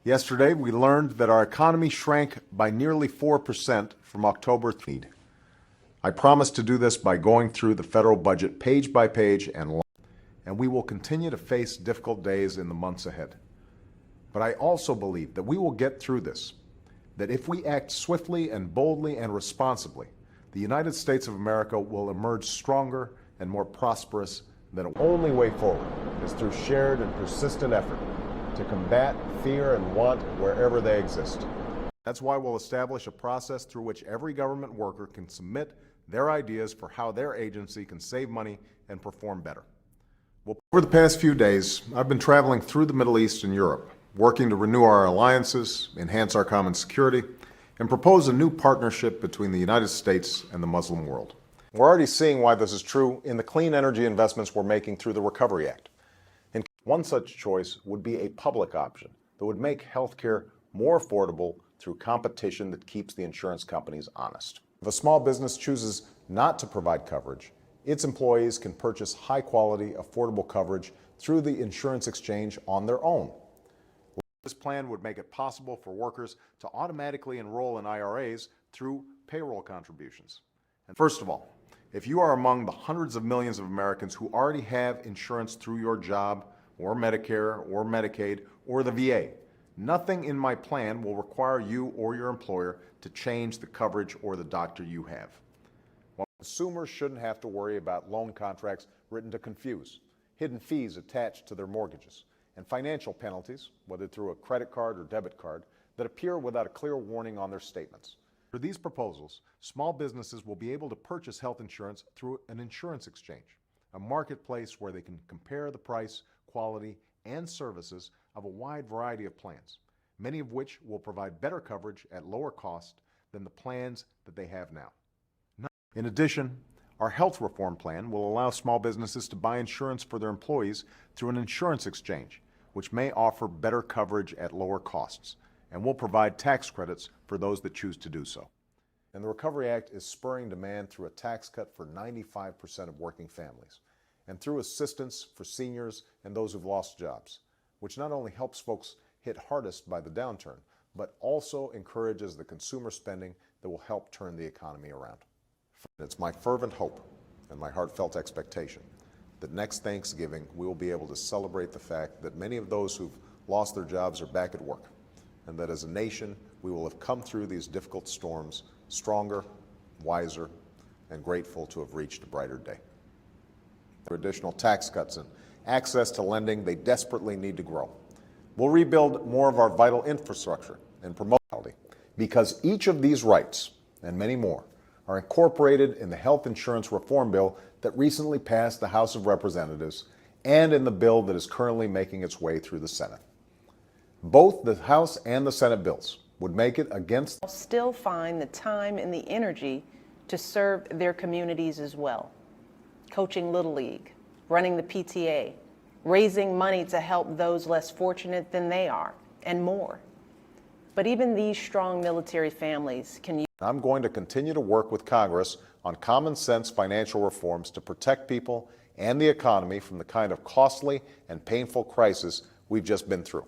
Yesterday, we learned that our economy shrank by nearly 4% from October. I promise to do this by going through the federal budget page by page and we will continue to face difficult days in the months ahead. But I also believe that we will get through this, that if we act swiftly and boldly and responsibly, the United States of America will emerge stronger and more prosperous than the only way forward is through shared and persistent effort to combat fear and want wherever they exist. That's why we'll establish a process through which every government worker can submit their ideas for how their agency can save money and perform better. Well, over the past few days, I've been traveling through the Middle East and Europe, working to renew our alliances, enhance our common security, and propose a new partnership between the United States and the Muslim world. We're already seeing why this is true in the clean energy investments we're making through the Recovery Act. And one such choice would be a public option that would make healthcare more affordable through competition that keeps the insurance companies honest. If a small business chooses not to provide coverage, its employees can purchase high-quality, affordable coverage through the insurance exchange on their own. This plan would make it possible for workers to automatically enroll in IRAs through payroll contributions. And first of all, if you are among the hundreds of millions of Americans who already have insurance through your job or Medicare or Medicaid or the VA, nothing in my plan will require you or your employer to change the coverage or the doctor you have. While consumers shouldn't have to worry about loan contracts written to confuse, hidden fees attached to their mortgages, and financial penalties, whether through a credit card or debit card, that appear without a clear warning on their statements. For these proposals, small businesses will be able to purchase health insurance through an insurance exchange, a marketplace where they can compare the price, quality, and services of a wide variety of plans, many of which will provide better coverage at lower cost than the plans that they have now. In addition, our health reform plan will allow small businesses to buy insurance for their employees through an insurance exchange, which may offer better coverage at lower costs, and will provide tax credits for those that choose to do so. And the Recovery Act is spurring demand through a tax cut for 95% of working families, and through assistance for seniors and those who've lost jobs, which not only helps folks hit hardest by the downturn, but also encourages the consumer spending that will help turn the economy around. It's my fervent hope and my heartfelt expectation that next Thanksgiving we will be able to celebrate the fact that many of those who've lost their jobs are back at work, and that as a nation we will have come through these difficult storms stronger, wiser, and grateful to have reached a brighter day. For additional tax cuts and access to lending they desperately need to grow. We'll rebuild more of our vital infrastructure and promote health, because each of these rights, and many more, are incorporated in the health insurance reform bill that recently passed the House of Representatives and in the bill that is currently making its way through the Senate. Both the House and the Senate bills would make it against still find the time and the energy to serve their communities as well. Coaching Little League, running the PTA, raising money to help those less fortunate than they are, and more. But even these strong military families can use. I'm going to continue to work with Congress on common sense financial reforms to protect people and the economy from the kind of costly and painful crisis we've just been through.